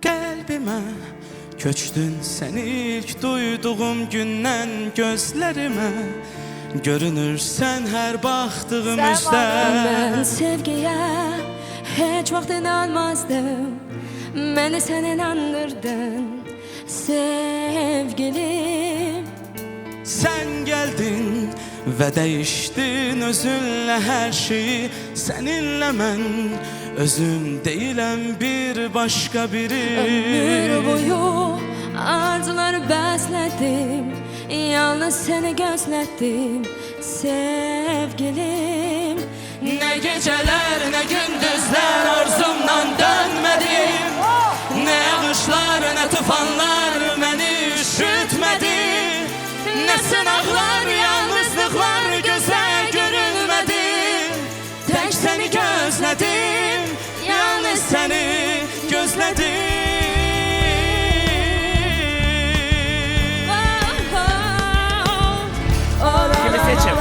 Qəlbimə köçdün sən ilk duyduğum gündən gözlərimə. Görünürsən hər baxdığımızda. Ben sevgiye hiç vaxt inanmazdım. Beni sen inandırdın sevgilim. Sən gəldin və dəyişdin özünlə hər şeyi. Səninlə mən özüm deyiləm bir başqa biri. Ömür boyu arzuları bəslədim. Yalnız seni gözlədim sevgilim. Nə gecələr, nə gündüzlər arzumdan dönmədim. Nə yağışlar, nə tufanlar məni üşütmədi. Nə sınaqlar, yalnızlıqlar gözə görünmədi. Tək səni gözlədim, yalnız səni gözlədim. Kimi seçim?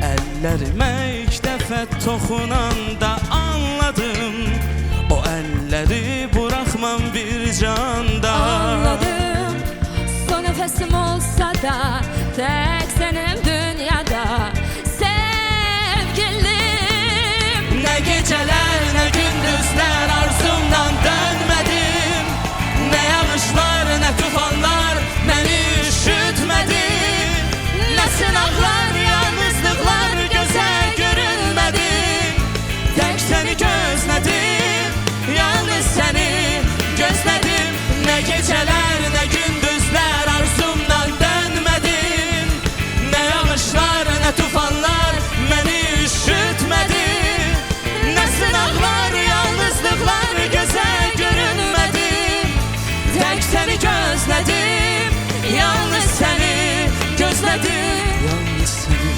Əllərimə ilk dəfə toxunanda anladım. O əlləri buraxmam bir canda. Anladım, son nefesim olsa da tek senin dünyada sevgilim. Nə gecələr, nə gündüzlər arzumdan dönmədim. Nə yağışlar, nə tufanlar məni üşütmədi. Nə sınaqlar, yalnızlıqlar gözə görünmədi. Tək səni gözlədim, yalnız səni gözlədim. Nə gecələr, nə gündüzlər arzumdan dönmədim. Nə yağışlar, nə tufanlar məni üşütmədi. Nə sınaqlar, yalnızlıqlar gözə görünmədi. Tək səni gözlədim, yalnız səni gözlədim. Yalnız səni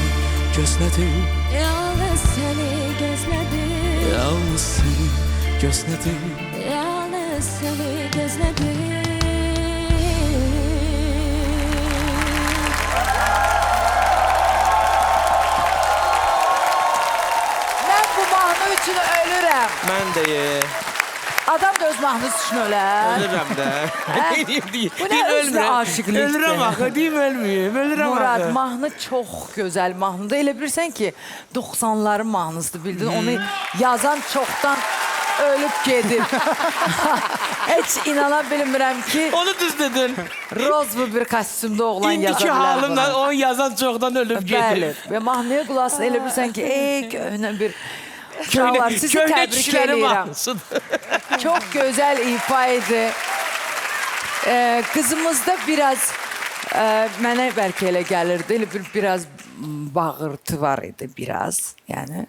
gözlədim. Yalnız seni gözledim. Yalnız səni gözlədim. Yalnız seni gözledim. Ben bu mahnı için ölürüm. Mən deyim. Adam da öz mahnısı için öler. Ölürəm də. Hə? Deyim, deyim. Bu ne Deyim, özlü ölmürəm. aşıklıktır. Ölürəm axı, deyim ölmüyüm. Ölürəm Murad, axı. mahnı çok güzel mahnıdır. Elə bilirsən ki, 90'ların mahnısıdır bildin. Onu yazan çoktan ölüp gedib. Hiç inana bilmirəm ki, Onu düz dedin. roz bu bir kostyumda oğlan yaza İndiki bilər halımla bunu. onu yazan çoxdan ölüb Bəli. gedib. Ve mahnıya qulaq elə bilirsən ki, ey köhnə bir uşaqlar, sizi Köhnə təbrik kişilərin edirəm. mahnısıdır. Çok güzel ifa idi. Kızımızda biraz mənə bəlkə elə gəlirdi. Elə biraz bağırtı var idi biraz. Yani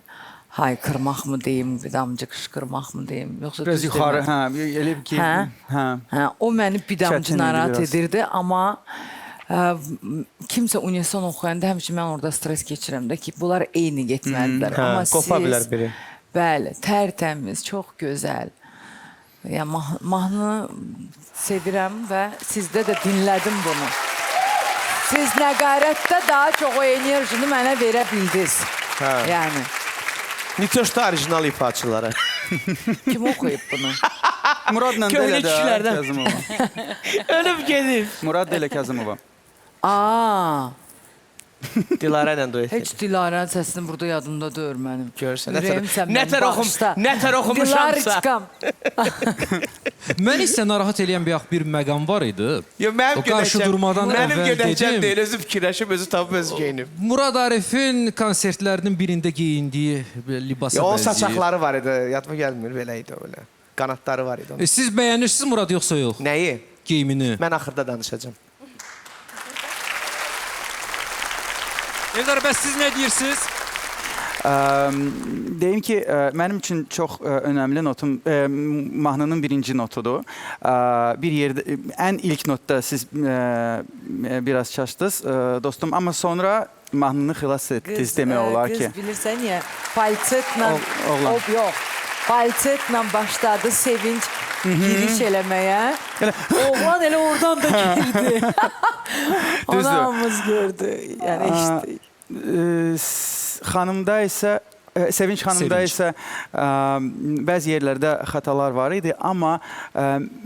haykırmaq mı deyim, bir damcı qışqırmaq mı deyim, yoksa Biraz düz yuxarı, demək? hə, elə ki, Hə? hə. Hə, o məni bir damcı Çətin idi narahat biraz. edirdi, amma kimsə unison oxuyanda həmişə mən orada stres keçirəm də ki, bunlar eyni getməlidirlər. hə, Amma qopa siz, bilər biri. Bəli, tərtəmiz, çox gözəl. Ya mahnı sevirəm və sizdə də dinlədim bunu. Siz nəqarətdə daha çox o enerjini mənə verə bildiniz. Hə. Yəni, Nitoşda orijinal ifaçıları. kim oxuyub bunu? Muradla Köhnə Delə də kişilərdən. Kazımova. Ölüb gedib. Murad Delə Kazımova. Aa, Dilarə ilə duet. heç Dilarənin səsini burada yadımda deyil mənim. Görürsən, Ürəyim sən nə məni tər oxum- bağışla. nə tər oxumuşamsa. Dilarıçqam. Mən isə narahat eləyən bir bir məqam var idi. Yo, mənim O qarşı durmadan mənim əvvəl gedəcəm dedim. deyil, özü fikirləşib, özü tapıb, özü geyinib. Murad Arifin konsertlərinin birində geyindiyi libasa Ya, o bənzəyir. saçaqları var idi, yadıma gəlmir, belə idi öyle. Qanatları var idi onun. Siz bəyənirsiniz Murad yoxsa yox? Nəyi? Geyimini. Mən axırda danışacağım. Eldar, bəs siz nə deyirsiniz? Deyim ki, mənim üçün çox önəmli notum mahnının birinci notudur. Bir yerdə, ən ilk notda siz biraz çaşdınız, dostum. Amma sonra mahnını xilas etdiniz demək olar ki. Qız bilirsən ya, falsetlə, Oğlan. yox, falsetlə başladı sevinç. giriş eləməyə. Oğlan elə oradan da girdi. Onu Düzdür. hamımız gördü. Yəni eşitdik. Xanımda isə Sevinç xanımda Sevinç. isə bəzi yerlərdə xətalar var idi, amma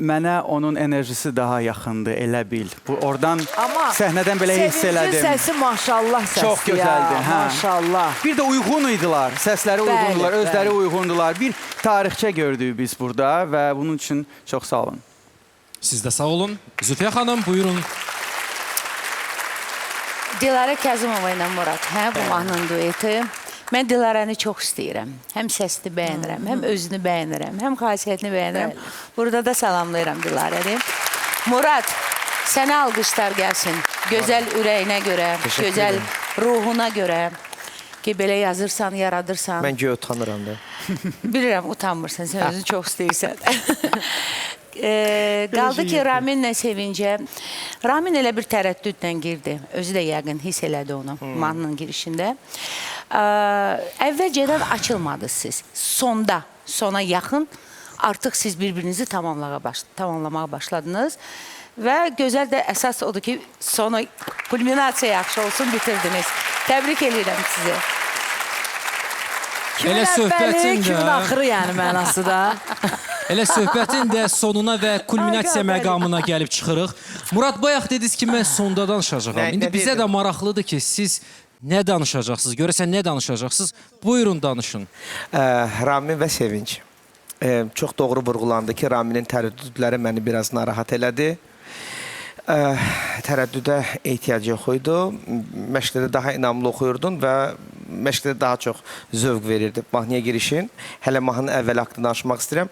mənə onun enerjisi daha yaxındır, elə bil. Bu oradan Amma səhnədən belə hiss elədim. Sevincin səsi maşallah səsdir. Çox gözəldir, hə. Maşallah. Bir də uyğun idilər, səsləri Bəli, uyğundular, özləri bəli. uyğundular. Bir tarixçə gördük biz burada və bunun üçün çox sağ olun. Siz də sağ olun. Zülfiyə xanım, buyurun. Dilarə Kəzimova ilə Murad, hə, bu mahnının dueti. Mən Dilarəni çox istəyirəm. Həm səsini bəyənirəm, həm özünü bəyənirəm, həm xasiyyətini bəyənirəm. Burada da salamlayıram Dilarəni. Murad, sənə alqışlar gəlsin. Gözəl ürəyinə görə, Teşekkür gözəl ederim. ruhuna görə ki, belə yazırsan, yaradırsan. Mən göy utanıram da. Bilirəm, utanmırsan, sən özünü çox istəyirsən. Qaldı ki, Raminlə Sevincə. Ramin elə bir tərəddüdlə girdi. Özü də yəqin hiss elədi onu mahnının girişində. Əvvəlcədən açılmadınız siz. Sona yaxın artıq siz bir-birinizi tamamlamağa başladınız. Və gözəl də əsas odur ki, sona kulminasiya yaxşı olsun, bitirdiniz. Təbrik edirəm sizi. Kimin Elə əvvəli, söhbətin kimin də- axırı yəni mənası da. Elə söhbətin də sonuna və kulminasiya məqamına gəlib çıxırıq. Murad, bayaq dediniz ki, mən sonda danışacağam. Nə- İndi nə bizə dedim? də maraqlıdır ki, siz nə danışacaqsınız? Görəsən nə danışacaqsınız? Buyurun danışın. Ramin və Sevinç. Çox doğru vurğulandı ki, Raminin tərəddüdləri məni biraz narahat elədi. Tərəddüdə ehtiyac yox idi. Məşqdə daha inamlı oxuyurdun və məşqdə daha çox zövq verirdi mahnıya girişin. Hələ mahnının əvvəl haqqında danışmaq istəyirəm.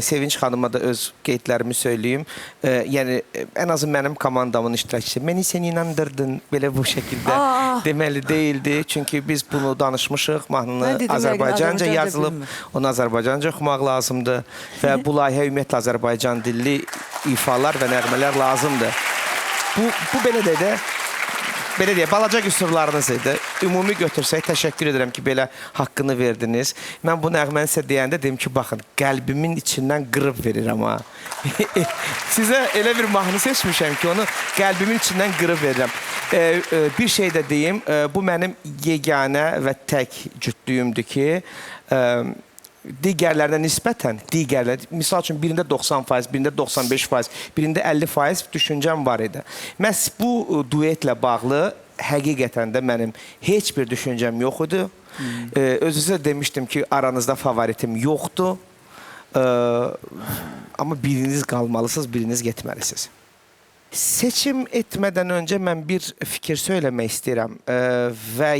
Sevinç xanıma da öz qeydlərimi söyləyim. Yəni, ən azı mənim komandamın iştirakçısı. Məni sən inandırdın belə bu şəkildə deməli deyildi. Çünki biz bunu danışmışıq. Mən Mahnını dedim, Azərbaycanca yəqin yazılıb. bilmir. Onu Azərbaycanca oxumaq lazımdır və bu layihə ümumiyyətlə Azərbaycan dilli ifalar və nəğmələr lazımdır. Bu belə deyə, balaca qüsurlarınız idi. Ümumi götürsək, təşəkkür edirəm ki, belə haqqını verdiniz. Mən bu nəğməni sizə deyəndə dedim ki, baxın, qəlbimin içindən qırıb verirəm ha. Sizə elə bir mahnı seçmişəm ki, onu qəlbimin içindən qırıb verirəm. Bir şey də deyim, bu mənim yeganə və tək cütlüyümdür ki, digərlərinə nisbətən, misal üçün birində 90%, birində 95%, birində 50% düşüncəm var idi. Məhz bu duetlə bağlı həqiqətən də mənim heç bir düşüncəm yox idi. Özünüzə demişdim ki, aranızda favoritim yoxdur. Amma biriniz qalmalısınız, biriniz getməlisiniz. Seçim etmədən öncə mən bir fikir söyləmək istəyirəm və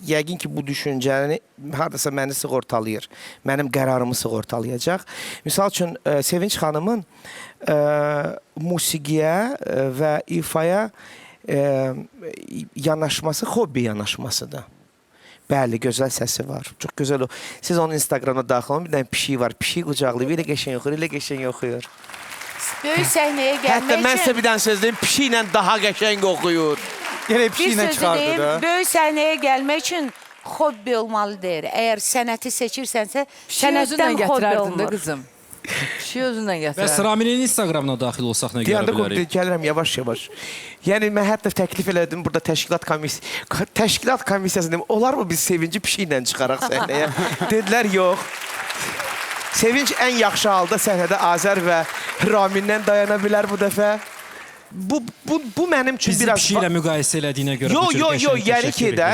yəqin ki, bu düşüncəni haradasa məni sığortalayır. Mənim qərarımı sığortalayacaq. Misal üçün, Sevinç xanımın musiqiyə və ifaya yanaşması hobbi yanaşmasıdır. Bəli, gözəl səsi var. Çox gözəl o. Siz onun Instagramda daxil olun, bir dənə pişik var. Pişik qucaqlayıb, elə qəşəng oxuyur, elə qəşəng oxuyur. Böyük səhnəyə Hətta gəlmək mən sizə üçün... bir dənə söz deyim, pişiklə daha qəşəng oxuyur. Yenə Bir pişiklə sözü çıxardı deyim, da. böyük səhnəyə gəlmək üçün hobbi olmalıdır. Əgər sənəti seçirsənsə, Şey özünlə sənətdən hobbi gətirərdin də olmur. qızım. Şey özünlə Bəs gətirərdin. Raminin Instagramına daxil olsaq nə görə Deyəndə bilərik? gəlirəm yavaş-yavaş. Yəni mən hətta təklif elədim burada təşkilat komissiyası dedim. Olarmı biz Sevinci pişiklə çıxaraq səhnəyə? Dedilər yox. Sevinç ən yaxşı halda səhnədə Azər və Ramindən dayana bilər bu dəfə. Bu mənim üçün Bizi biraz... pişi ilə müqayisə elədiyinə görə bu cür Yo, qəşəng yəni ki də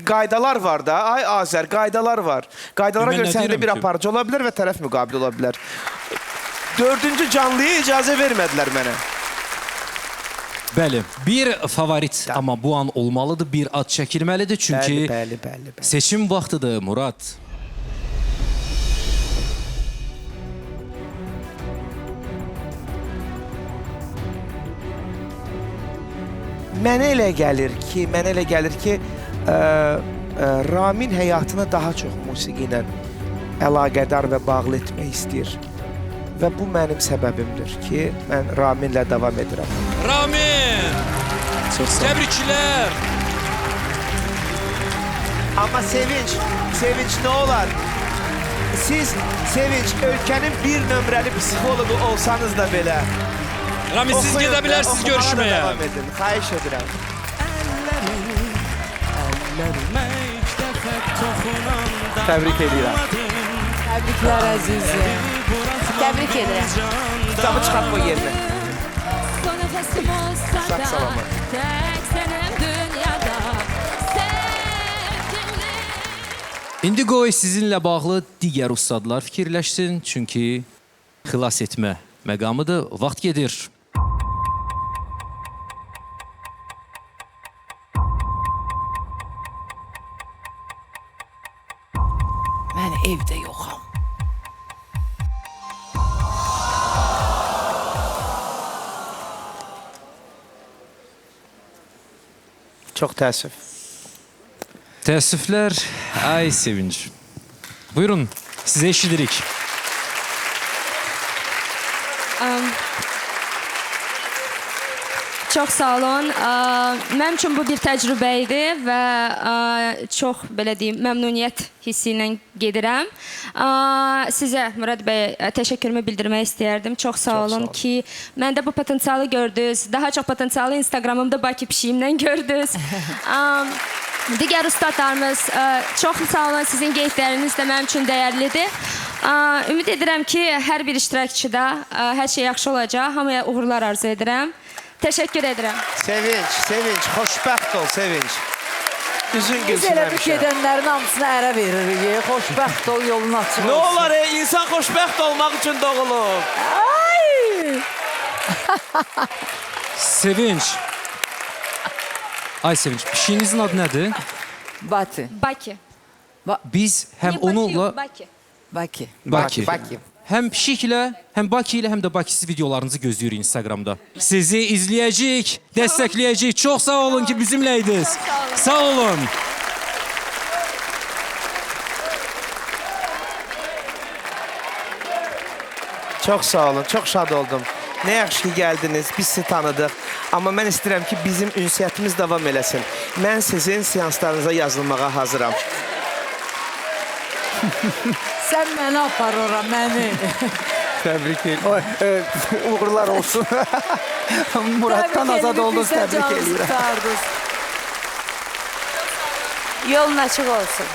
qaydalar var da. Ay Azər, qaydalar var. Qaydalara Mən görə nə səndə deyirəm bir ki? aparıcı ola bilər və tərəf müqabili ola bilər. 4-cü canlıya icazə vermədilər mənə. Bəli, bir favorit amma bu an olmalıdır, bir ad çəkilməlidir. Çünki Bəli. seçim vaxtıdır, Murad. Mənə elə gəlir ki, Ramin həyatını daha çox musiqi ilə əlaqədar və bağlı etmək istəyir. Və bu mənim səbəbimdir ki, mən Raminlə davam edirəm. Ramin! Təbriklər! Amma Sevinç nə olar? siz Sevinç ölkənin bir nömrəli psixoloqu olsanız da belə Ramiz siz oxuyun gedə da, bilərsiniz oxumağa da görüşməyə. davam edin. Xahiş edirəm. Əllərimə ilk dəfə toxunanda Təbrik edirəm. Təbriklər əzizim. Təbrik edirəm. Kitabı çıxartma yerinə. Son nefesim olsa Sağ da salamat. tek senin dünyada sevgili. İndi qoy sizinlə bağlı digər ustadlar fikirləşsin, çünki xilas etmə məqamıdır. Vaxt gedir. Mən evdə yoxam. Çox təəssüf. Təəssüflər, ay Sevinç. Buyurun, sizə eşidirik. Çox sağ olun. Mənim üçün bu bir təcrübə idi və çox belə deyim, məmnuniyyət hissi ilə gedirəm. Sizə Murad bəy təşəkkürümü bildirmək istəyərdim. Çox sağ olun ki, məndə bu potensialı gördünüz. Daha çox potensialı Instagramımda Bakı pişiyimdən gördünüz. Digər ustadlarımız çox sağ olun. Sizin qeydləriniz də mənim üçün dəyərlidir. Ümid edirəm ki, hər bir iştirakçıda hər şey yaxşı olacaq. Hamıya uğurlar arzu edirəm. Təşəkkür edirəm. Sevinç, Sevinç, xoşbəxt ol Sevinç. Üzün Biz gülsün elə bir həmişə. gedənlərin hamısına ərə veririk. Xoşbəxt ol, yolun açıq olsun. Nə olar insan xoşbəxt olmaq üçün doğulub. Ay! Sevinç. Ay Sevinç, pişiyinizin adı nədir? Batı. Bakı. Biz həm onunla... Bakı. Bakı. Bakı. Bakı. Həm Pişiklə, həm Bakı ilə, həm də Bakısız videolarınızı gözləyirik Instagramda. Sizi izləyəcəyik, dəstəkləyəcəyik. Çox sağ olun ki, bizimləydiniz. Sağ olun. Çox sağ olun, çox şad oldum. Nə yaxşı ki gəldiniz, biz sizi tanıdıq. Amma mən istəyirəm ki, bizim ünsiyyətimiz davam eləsin. Mən sizin seanslarınıza yazılmağa hazıram. Sən məni apar ora, məni. Təbrik edirəm. Uğurlar olsun. Muraddan azad oldunuz, təbrik edirəm. Yolun açıq olsun.